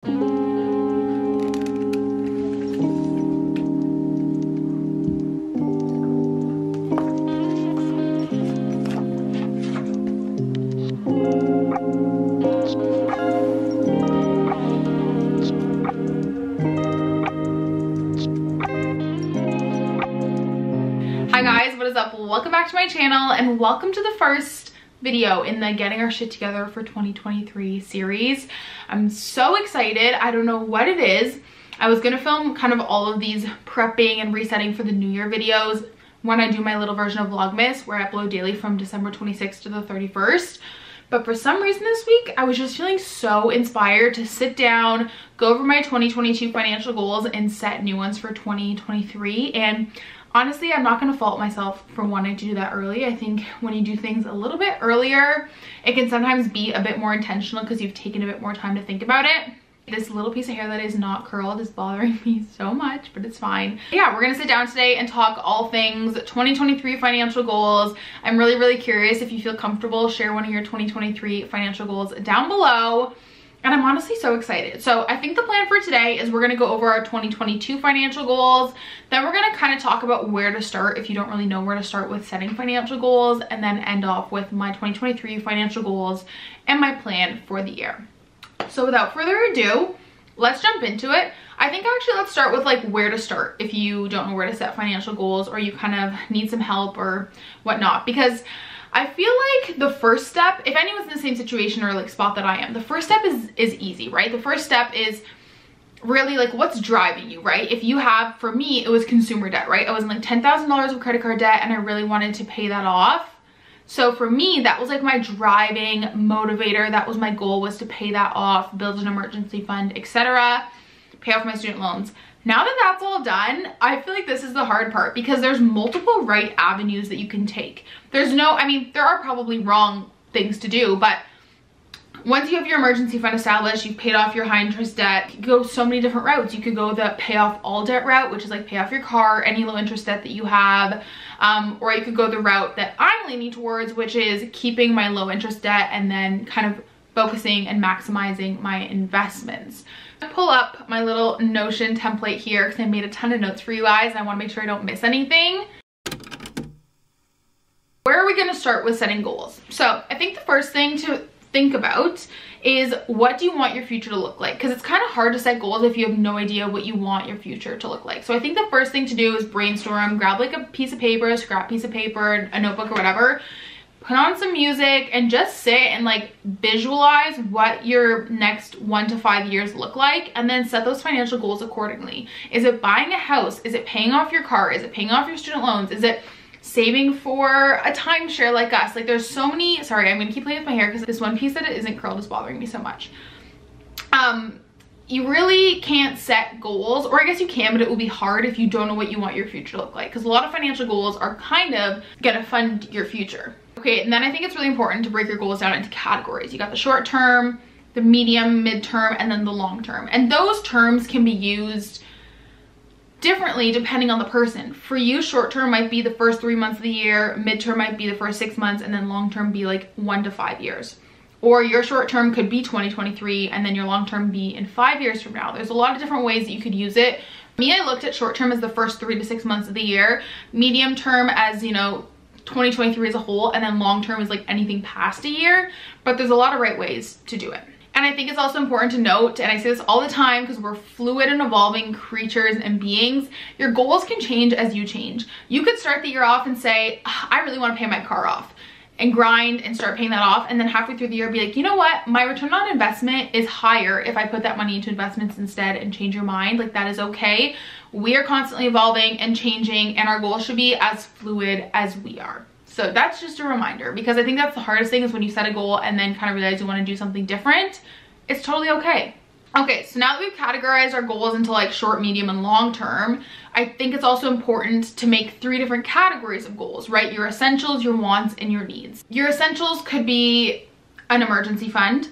Hi guys, what is up? Welcome back to my channel and welcome to the first video in the Getting Our Shit Together for 2023 series. I'm so excited. I don't know what it is. I was gonna film kind of all of these prepping and resetting for the New Year videos when I do my little version of Vlogmas where I upload daily from December 26th to the 31st. But for some reason this week, I was just feeling so inspired to sit down, go over my 2022 financial goals and set new ones for 2023. And honestly, I'm not going to fault myself for wanting to do that early. I think when you do things a little bit earlier, it can sometimes be a bit more intentional because you've taken a bit more time to think about it. This little piece of hair that is not curled is bothering me so much, but it's fine. Yeah, we're gonna sit down today and talk all things 2023 financial goals. I'm really curious. If you feel comfortable, share one of your 2023 financial goals down below. And I'm honestly so excited. So I think the plan for today is we're gonna go over our 2022 financial goals. Then we're gonna kind of talk about where to start if you don't really know where to start with setting financial goals, and then end off with my 2023 financial goals and my plan for the year. So without further ado, let's jump into it. I think actually let's start with like where to start if you don't know where to set financial goals or you kind of need some help or whatnot, because I feel like the first step, if anyone's in the same situation or like spot that I am, the first step is easy, right? The first step is really like what's driving you, right? If you have, for me, it was consumer debt, right? I was in like $10,000 of credit card debt and I really wanted to pay that off. So for me, that was like my driving motivator. That was my goal, was to pay that off, build an emergency fund, etc., pay off my student loans. Now that that's all done, I feel like this is the hard part because there's multiple right avenues that you can take. There's no, I mean, there are probably wrong things to do, but once you have your emergency fund established, you've paid off your high interest debt, you could go so many different routes. You could go the pay off all debt route, which is like pay off your car, any low interest debt that you have, or you could go the route that I'm leaning towards, which is keeping my low interest debt and then kind of focusing and maximizing my investments. I pull up my little Notion template here because I made a ton of notes for you guys and I want to make sure I don't miss anything. Where are we going to start with setting goals? So I think the first thing to think about is, what do you want your future to look like? Because it's kind of hard to set goals if you have no idea what you want your future to look like. So I think the first thing to do is brainstorm, grab like a piece of paper, a scrap piece of paper, a notebook or whatever, put on some music and just sit and like visualize what your next 1 to 5 years look like, and then set those financial goals accordingly. Is it buying a house? Is it paying off your car? Is it paying off your student loans? Is it saving for a timeshare like us? Like there's so many, sorry, I'm gonna keep playing with my hair because this one piece that it isn't curled is bothering me so much. You really can't set goals, or I guess you can, but it will be hard if you don't know what you want your future to look like, because a lot of financial goals are kind of gonna fund your future. Okay, and then I think it's really important to break your goals down into categories. You got the short term, the medium, mid-term, and then the long term. And those terms can be used differently depending on the person. For you, short term might be the first 3 months of the year, mid-term might be the first 6 months, and then long term be like 1 to 5 years. Or your short term could be 2023 and then your long term be in 5 years from now. There's a lot of different ways that you could use it. Me, I looked at short term as the first 3 to 6 months of the year, medium term as, you know, 2023 as a whole, and then long term is like anything past a year. But there's a lot of right ways to do it. And I think it's also important to note, and I say this all the time because we're fluid and evolving creatures and beings, your goals can change as you change. You could start the year off and say, I really want to pay my car off, and grind and start paying that off, and then halfway through the year be like, you know what, my return on investment is higher if I put that money into investments instead, and change your mind. Like, that is okay. We are constantly evolving and changing, and our goals should be as fluid as we are. So that's just a reminder, because I think that's the hardest thing, is when you set a goal and then kind of realize you want to do something different. It's totally okay. Okay, so now that we've categorized our goals into like short, medium, and long term, I think it's also important to make 3 different categories of goals, right? Your essentials, your wants, and your needs. Your essentials could be an emergency fund,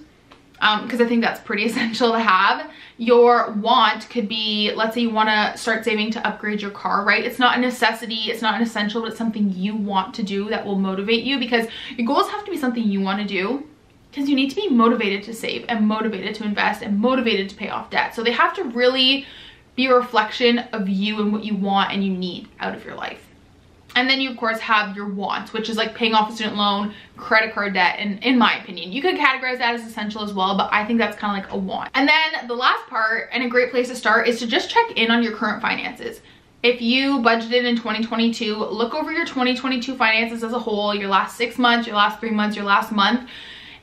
because I think that's pretty essential to have. Your want could be, let's say you want to start saving to upgrade your car, right? It's not a necessity, it's not an essential, but it's something you want to do that will motivate you, because your goals have to be something you want to do. because you need to be motivated to save and motivated to invest and motivated to pay off debt. So they have to really be a reflection of you and what you want and you need out of your life. And then you of course have your wants, which is like paying off a student loan, credit card debt, and in my opinion, you could categorize that as essential as well, but I think that's kind of like a want. And then the last part, and a great place to start, is to just check in on your current finances. If you budgeted in 2022, look over your 2022 finances as a whole, your last 6 months, your last 3 months, your last month,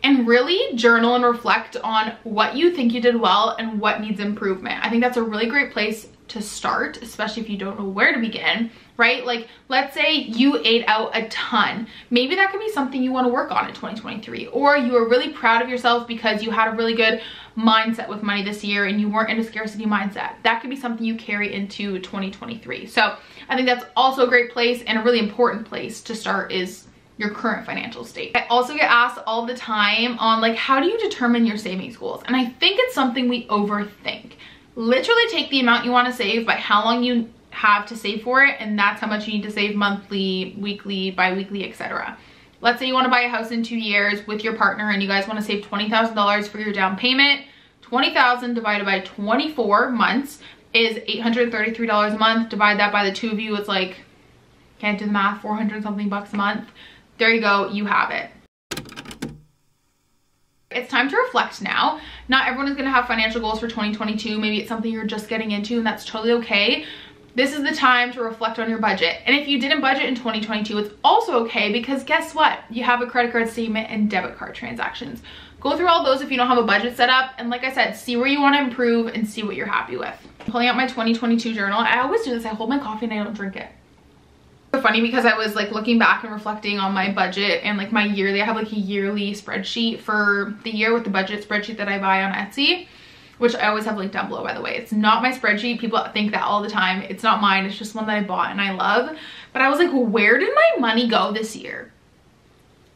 and really journal and reflect on what you think you did well and what needs improvement. I think that's a really great place to start, especially if you don't know where to begin, right? Like, let's say you ate out a ton. Maybe that could be something you want to work on in 2023, or you are really proud of yourself because you had a really good mindset with money this year and you weren't in a scarcity mindset. That could be something you carry into 2023. So I think that's also a great place, and a really important place to start is your current financial state. I also get asked all the time on like, how do you determine your savings goals? And I think it's something we overthink. Literally take the amount you want to save by how long you have to save for it, and that's how much you need to save monthly, weekly, bi-weekly, etc. Let's say you want to buy a house in 2 years with your partner and you guys want to save $20,000 for your down payment. $20,000 divided by 24 months is $833 a month. Divide that by the two of you, it's like, can't do the math, 400 something bucks a month. There you go, you have it. It's time to reflect now. Not everyone is gonna have financial goals for 2022. Maybe it's something you're just getting into and that's totally okay. This is the time to reflect on your budget. And if you didn't budget in 2022, it's also okay, because guess what? You have a credit card statement and debit card transactions. Go through all those if you don't have a budget set up. And like I said, see where you wanna improve and see what you're happy with. Pulling out my 2022 journal. I always do this, I hold my coffee and I don't drink it. So funny because I was like looking back and reflecting on my budget and like my yearly, I have like a yearly spreadsheet for the year with the budget spreadsheet that I buy on Etsy, which I always have linked down below, by the way. It's not my spreadsheet. People think that all the time. It's not mine. It's just one that I bought and I love. But I was like, where did my money go this year?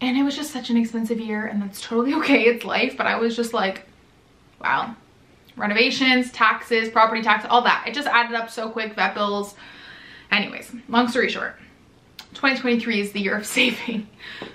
And it was just such an expensive year, and that's totally okay. It's life. But I was just like, wow. Renovations, taxes, property tax, all that. It just added up so quick, vet bills. Anyways, long story short, 2023 is the year of saving.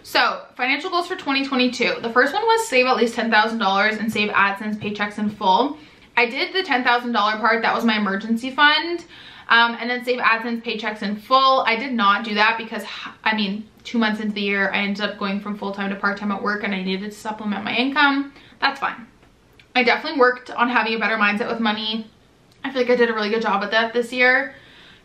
So financial goals for 2022. The first one was save at least $10,000 and save AdSense paychecks in full. I did the $10,000 part. That was my emergency fund. And then save AdSense paychecks in full. I did not do that because, I mean, 2 months into the year, I ended up going from full-time to part-time at work and I needed to supplement my income. That's fine. I definitely worked on having a better mindset with money. I feel like I did a really good job at that this year.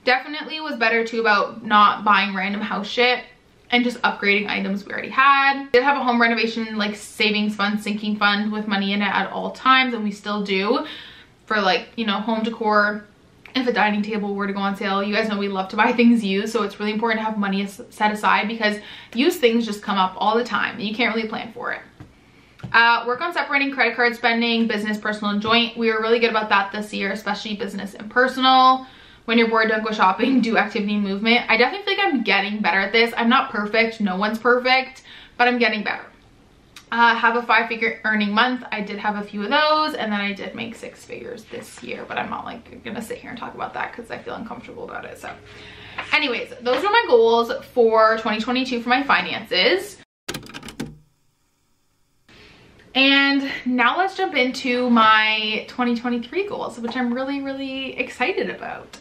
Definitely was better too about not buying random house shit and just upgrading items we already had. Did have a home renovation like savings fund, sinking fund with money in it at all times, and we still do for like, you know, home decor. If a dining table were to go on sale, you guys know we love to buy things used, so it's really important to have money set aside because used things just come up all the time and you can't really plan for it. Work on separating credit card spending, business, personal, and joint. We were really good about that this year, especially business and personal. When you're bored, don't go shopping, do activity and movement. I definitely feel like I'm getting better at this. I'm not perfect, no one's perfect, but I'm getting better. Have a 5-figure earning month. I did have a few of those, and then I did make 6 figures this year, but I'm not like gonna sit here and talk about that because I feel uncomfortable about it. So anyways, those are my goals for 2022 for my finances. And now let's jump into my 2023 goals, which I'm really, really excited about.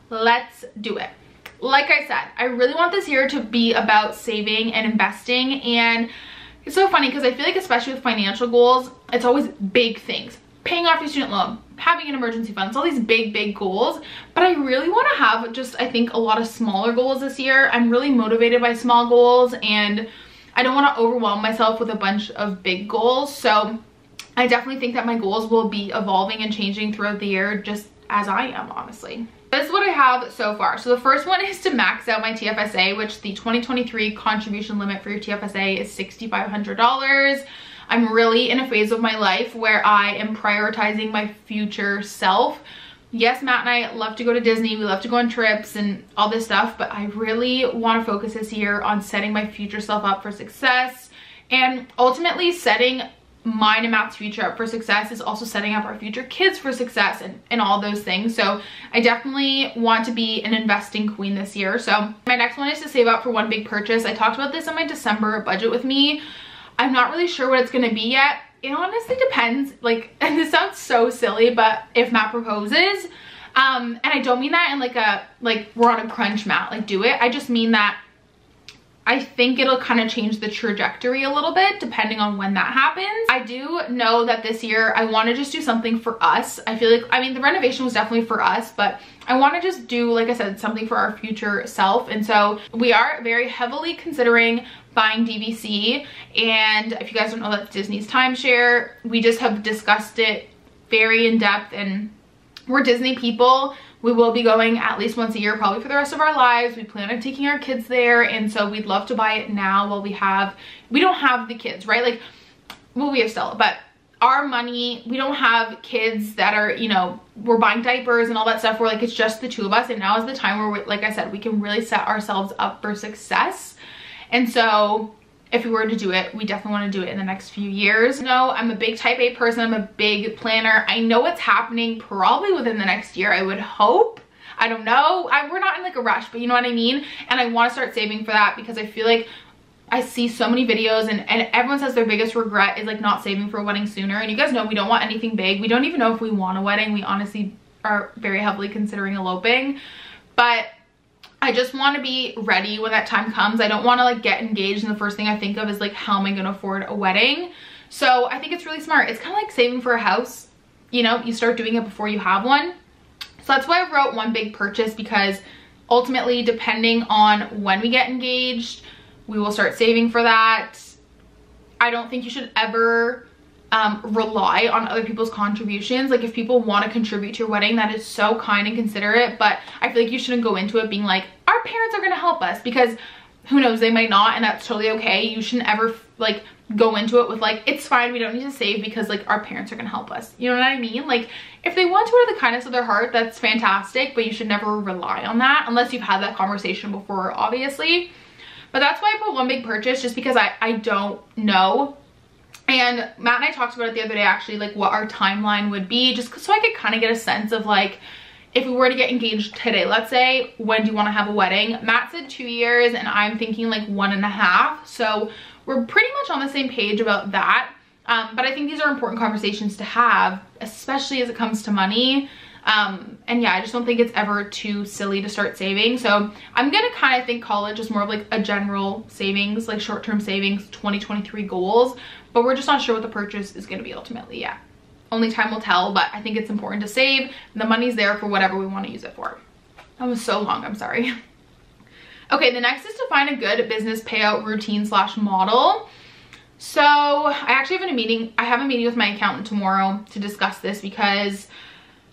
Let's do it. Like I said, I really want this year to be about saving and investing, and it's so funny because I feel like especially with financial goals, it's always big things. Paying off your student loan, having an emergency fund, it's all these big goals, but I really want to have just, I think, a lot of smaller goals this year. I'm really motivated by small goals, and I don't want to overwhelm myself with a bunch of big goals. So I definitely think that my goals will be evolving and changing throughout the year, just as I am, honestly. This is what I have so far. So the first one is to max out my TFSA, which the 2023 contribution limit for your TFSA is $6,500. I'm really in a phase of my life where I am prioritizing my future self. Yes, Matt and I love to go to Disney, we love to go on trips and all this stuff, but I really want to focus this year on setting my future self up for success, and ultimately setting mine and Matt's future up for success is also setting up our future kids for success and all those things. So I definitely want to be an investing queen this year. So my next one is to save up for one big purchase. I talked about this in my December budget with me. I'm not really sure what it's gonna be yet. It honestly depends, like, and this sounds so silly, but if Matt proposes, and I don't mean that in like a, like we're on a crunch, Matt, like do it. I just mean that I think it'll kind of change the trajectory a little bit depending on when that happens. I do know that this year I want to just do something for us. I feel like, I mean, the renovation was definitely for us, but I want to just do, like I said, something for our future self. And so we are very heavily considering buying DVC. And if you guys don't know, that's Disney's timeshare. We just have discussed it very in depth, and we're Disney people. We will be going at least once a year, probably for the rest of our lives. We plan on taking our kids there, and so we'd love to buy it now while we don't have the kids, right? Like, well, we have Stella, but our money, we don't have kids that are, you know, we're buying diapers and all that stuff. We're like, it's just the two of us, and now is the time where, like I said, we can really set ourselves up for success. And so if we were to do it, we definitely want to do it in the next few years. No, I'm a big type A person. I'm a big planner. I know what's happening probably within the next year, I would hope. I don't know. We're not in like a rush, but you know what I mean? And I want to start saving for that because I feel like I see so many videos and everyone says their biggest regret is like not saving for a wedding sooner. And you guys know we don't want anything big. We don't even know if we want a wedding. We honestly are very heavily considering eloping. But I just want to be ready when that time comes. I don't want to like get engaged and the first thing I think of is like, how am I going to afford a wedding? So I think it's really smart. It's kind of like saving for a house. You know, you start doing it before you have one. So that's why I wrote one big purchase, because ultimately, depending on when we get engaged, we will start saving for that. I don't think you should ever rely on other people's contributions. Like, if people want to contribute to your wedding, that is so kind and considerate, but I feel like you shouldn't go into it being like, our parents are going to help us, because who knows, they might not, and that's totally okay. You shouldn't ever like go into it with like, it's fine, we don't need to save because like our parents are going to help us. You know what I mean? Like, if they want to out of the kindness of their heart, that's fantastic, but you should never rely on that unless you've had that conversation before, obviously. But that's why I put one big purchase, just because I don't know. And Matt and I talked about it the other day, actually, like what our timeline would be, just so I could kind of get a sense of like, if we were to get engaged today, let's say, when do you want to have a wedding? Matt said 2 years and I'm thinking like 1.5. So we're pretty much on the same page about that. But I think these are important conversations to have, especially as it comes to money. And yeah, I just don't think it's ever too silly to start saving. So I'm gonna kind of think college is more of like a general savings, like short-term savings, 2023 goals, but we're just not sure what the purchase is gonna be ultimately yet. Only time will tell, but I think it's important to save. The money's there for whatever we want to use it for. That was so long, I'm sorry. Okay, the next is to find a good business payout routine / model. So I actually have a meeting with my accountant tomorrow to discuss this, because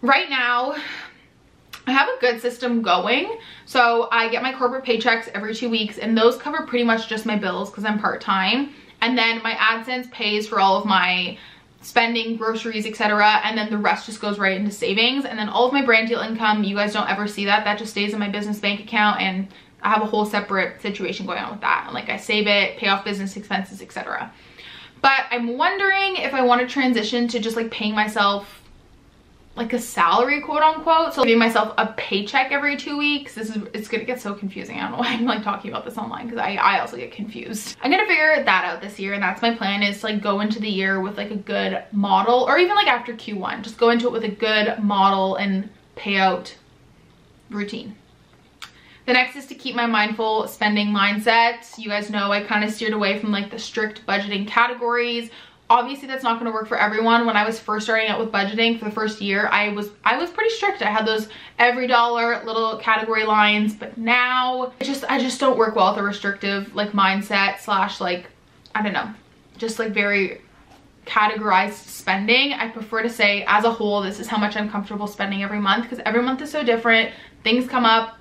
right now I have a good system going. So I get my corporate paychecks every 2 weeks, and those cover pretty much just my bills because I'm part-time. And then my AdSense pays for all of my spending, groceries, etc., and then the rest just goes right into savings. And then all of my brand deal income, you guys don't ever see that. That just stays in my business bank account, and I have a whole separate situation going on with that. And like, I save it, pay off business expenses, etc. But I'm wondering if I want to transition to just like paying myself like a salary, quote unquote. So giving myself a paycheck every 2 weeks. It's gonna get so confusing. I don't know why I'm like talking about this online, because I also get confused. I'm gonna figure that out this year, and that's my plan, is to like go into the year with like a good model, or even like after Q1, just go into it with a good model and payout routine. The next is to keep my mindful spending mindset. You guys know I kind of steered away from like the strict budgeting categories. Obviously, that's not going to work for everyone. When I was first starting out with budgeting for the first year, I was pretty strict. I had those every dollar little category lines, but now I just don't work well with a restrictive like mindset / like, I don't know, just like very categorized spending. I prefer to say, as a whole, this is how much I'm comfortable spending every month, because every month is so different. Things come up.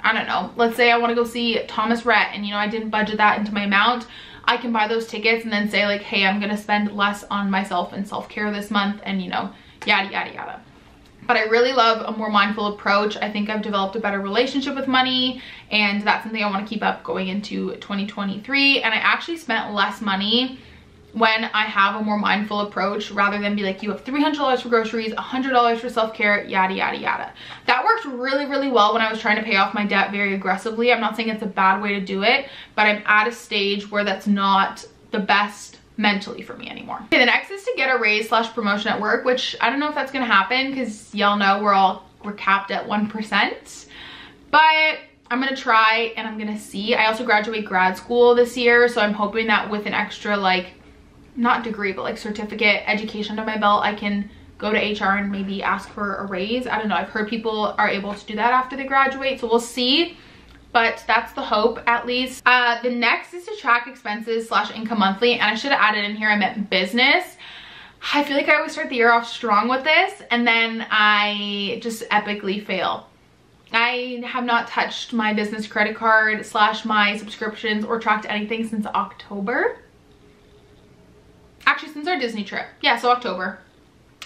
I don't know. Let's say I want to go see Thomas Rhett, and you know, I didn't budget that into my amount. I can buy those tickets and then say like, hey, I'm gonna spend less on myself and self-care this month, and you know, yada yada yada. But I really love a more mindful approach. I think I've developed a better relationship with money, and that's something I want to keep up going into 2023. And I actually spent less money when I have a more mindful approach, rather than be like, you have $300 for groceries, $100 for self-care, yada yada yada. That worked really, really well when I was trying to pay off my debt very aggressively. I'm not saying it's a bad way to do it, but I'm at a stage where that's not the best mentally for me anymore. Okay, the next is to get a raise / promotion at work, which I don't know if that's gonna happen because y'all know we're capped at 1%, but I'm gonna try and I'm gonna see. I also graduate grad school this year, so I'm hoping that with an extra, like, not degree, but like certificate education under my belt, I can go to HR and maybe ask for a raise. I don't know, I've heard people are able to do that after they graduate, so we'll see, but that's the hope at least. The next is to track expenses / income monthly, and I should have added in here I meant business. I feel like I always start the year off strong with this and then I just epically fail. I have not touched my business credit card / my subscriptions or tracked anything since October. Actually, since our Disney trip. Yeah, so October.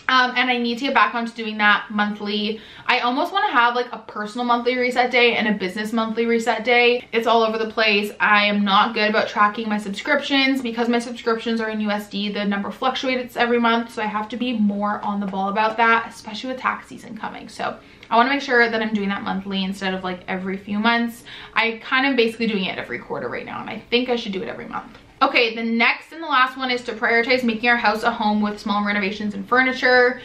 And I need to get back onto doing that monthly. I almost want to have like a personal monthly reset day and a business monthly reset day. It's all over the place. I am not good about tracking my subscriptions because my subscriptions are in USD. The number fluctuates every month, so I have to be more on the ball about that, especially with tax season coming. So I want to make sure that I'm doing that monthly instead of like every few months. I kind of basically doing it every quarter right now, and I think I should do it every month. Okay, the next and the last one is to prioritize making our house a home with small renovations and furniture.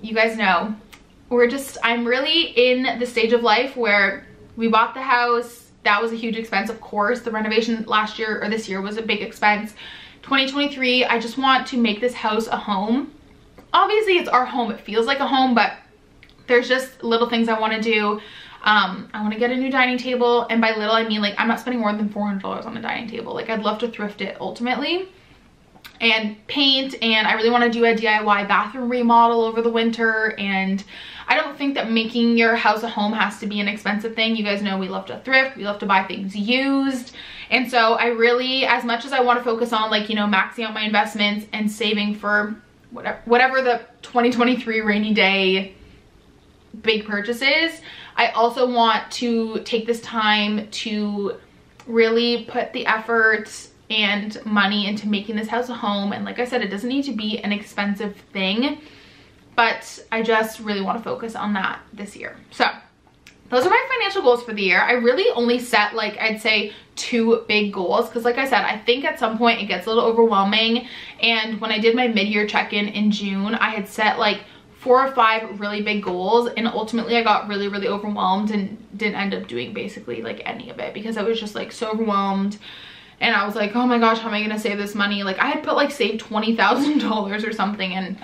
You guys know, I'm really in the stage of life where we bought the house. That was a huge expense, of course. The renovation last year or this year was a big expense. 2023, I just want to make this house a home. Obviously, it's our home. It feels like a home, but there's just little things I want to do. I want to get a new dining table, and by little I mean like I'm not spending more than $400 on a dining table. Like I'd love to thrift it ultimately and paint, and I really want to do a DIY bathroom remodel over the winter. And I don't think that making your house a home has to be an expensive thing. You guys know we love to thrift, we love to buy things used, and so I really, as much as I want to focus on like, you know, maxing out my investments and saving for whatever the 2023 rainy day big purchases, I also want to take this time to really put the effort and money into making this house a home. And like I said, it doesn't need to be an expensive thing, but I just really want to focus on that this year. So those are my financial goals for the year. I really only set like, I'd say 2 big goals, because like I said, I think at some point it gets a little overwhelming. And when I did my mid-year check-in in June, I had set like 4 or 5 really big goals, and ultimately I got really overwhelmed and didn't end up doing basically like any of it because I was just like so overwhelmed. And I was like, oh my gosh, how am I gonna save this money? Like I had put like save $20,000 or something, and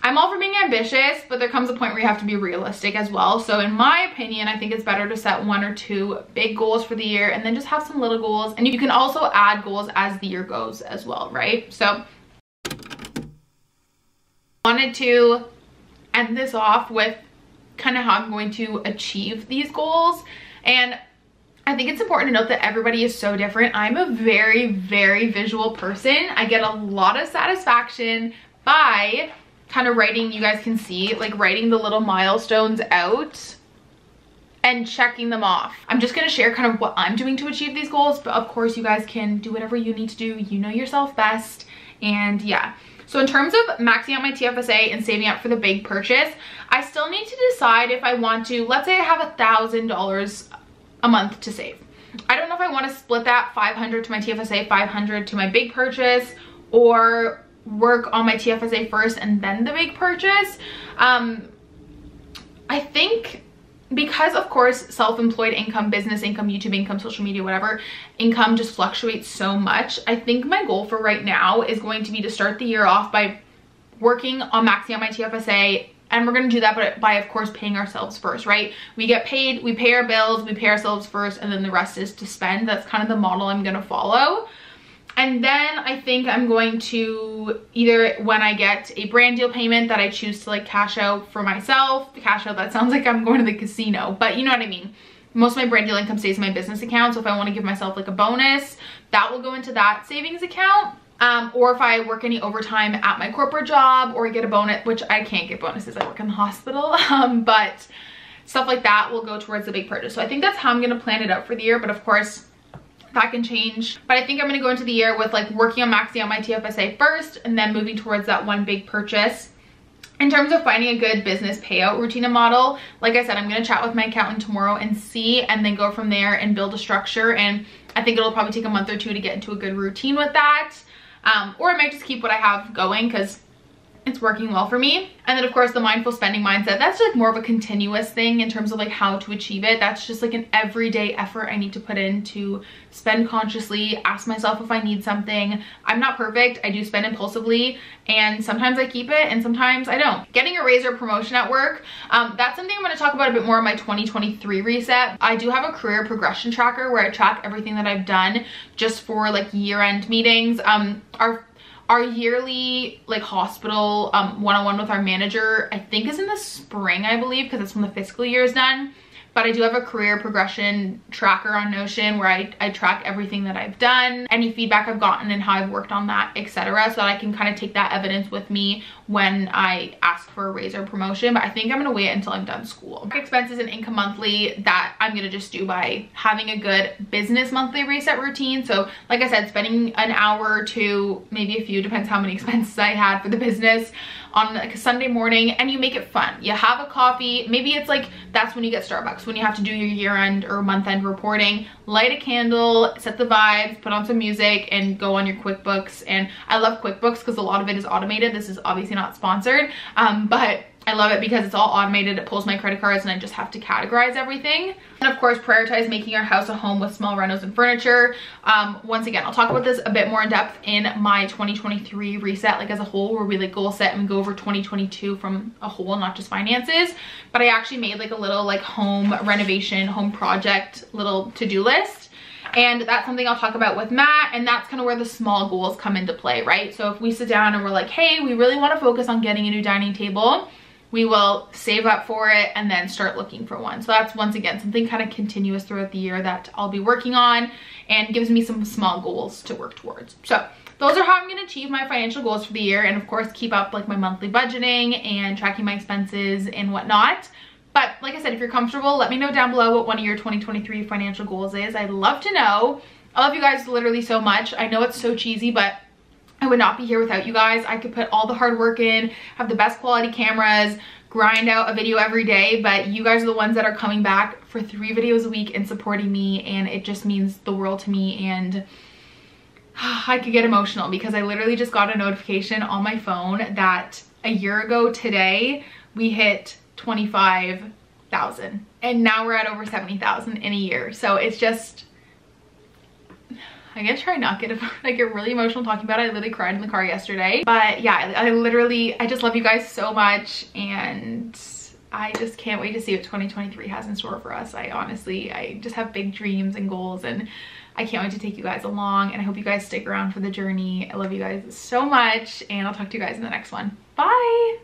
I'm all for being ambitious, but there comes a point where you have to be realistic as well. So in my opinion, I think it's better to set 1 or 2 big goals for the year and then just have some little goals, and you can also add goals as the year goes as well, right? So wanted to end this off with kind of how I'm going to achieve these goals. And I think it's important to note that everybody is so different. I'm a very visual person. I get a lot of satisfaction by kind of writing, you guys can see, like writing the little milestones out and checking them off. I'm just gonna share kind of what I'm doing to achieve these goals, but of course you guys can do whatever you need to do. You know yourself best. And yeah. So in terms of maxing out my TFSA and saving up for the big purchase, I still need to decide if I want to, let's say I have $1,000 a month to save. I don't know if I want to split that 500 to my TFSA, 500 to my big purchase, or work on my TFSA first and then the big purchase. I think because of course self-employed income, business income, YouTube income, social media, whatever, income just fluctuates so much. I think my goal for right now is going to be to start the year off by working on maxing out my TFSA, and we're going to do that by of course paying ourselves first, right? We get paid, we pay our bills, we pay ourselves first, and then the rest is to spend. That's kind of the model I'm going to follow. And then I think I'm going to either, when I get a brand deal payment that I choose to like cash out for myself, cash out, that sounds like I'm going to the casino, but you know what I mean. Most of my brand deal income stays in my business account. So if I want to give myself like a bonus, that will go into that savings account. Or if I work any overtime at my corporate job or get a bonus, which I can't get bonuses, I work in the hospital, but stuff like that will go towards the big purchase. So I think that's how I'm going to plan it out for the year, but of course that can change. But I think I'm going to go into the year with like working on maxing out my TFSA first and then moving towards that one big purchase. In terms of finding a good business payout routine and model, like I said, I'm going to chat with my accountant tomorrow and see, and then go from there and build a structure. And I think it'll probably take a month or 2 to get into a good routine with that. or I might just keep what I have going because it's working well for me. And then of course the mindful spending mindset, that's like more of a continuous thing in terms of like how to achieve it. That's just like an everyday effort I need to put in to spend consciously, ask myself if I need something. I'm not perfect, I do spend impulsively, and sometimes I keep it and sometimes I don't. Getting a raise or promotion at work, that's something I'm going to talk about a bit more in my 2023 reset. I do have a career progression tracker where I track everything that I've done just for like year-end meetings. Our yearly like hospital one-on-one with our manager, I think is in the spring, I believe, because that's when the fiscal year is done. But I do have a career progression tracker on Notion where I track everything that I've done, any feedback I've gotten and how I've worked on that, etc. So that I can kind of take that evidence with me when I ask for a raise or promotion. But I think I'm going to wait until I'm done school. Expenses and income monthly, that I'm going to just do by having a good business monthly reset routine. So like I said, spending an hour or two, maybe a few, depends how many expenses I had for the business, on like a Sunday morning, and you make it fun. You have a coffee, maybe it's like, that's when you get Starbucks, when you have to do your year-end or month-end reporting. Light a candle, set the vibes, put on some music, and go on your QuickBooks. And I love QuickBooks because a lot of it is automated. This is obviously not sponsored, but I love it because it's all automated. It pulls my credit cards and I just have to categorize everything. And of course, prioritize making our house a home with small renos and furniture. Once again, I'll talk about this a bit more in depth in my 2023 reset, like as a whole, where we like goal set and we go over 2022 from a whole, not just finances. But I actually made like a little like home renovation, home project, little to-do list. And that's something I'll talk about with Matt, and that's kind of where the small goals come into play, right? So if we sit down and we're like, hey, we really want to focus on getting a new dining table, we will save up for it and then start looking for one. So that's, once again, something kind of continuous throughout the year that I'll be working on and gives me some small goals to work towards. So those are how I'm going to achieve my financial goals for the year, and of course keep up like my monthly budgeting and tracking my expenses and whatnot. But like I said, if you're comfortable, let me know down below what one of your 2023 financial goals is. I'd love to know. I love you guys literally so much. I know it's so cheesy, but I would not be here without you guys. I could put all the hard work in, have the best quality cameras, grind out a video every day, but you guys are the ones that are coming back for 3 videos a week and supporting me, and it just means the world to me. And I could get emotional because I literally just got a notification on my phone that a year ago today we hit 25,000 and now we're at over 70,000 in a year. So it's just, I'm gonna try not get really emotional talking about it. I literally cried in the car yesterday. But yeah, I just love you guys so much, and I just can't wait to see what 2023 has in store for us. I just have big dreams and goals, and I can't wait to take you guys along, and I hope you guys stick around for the journey. I love you guys so much, and I'll talk to you guys in the next one. Bye!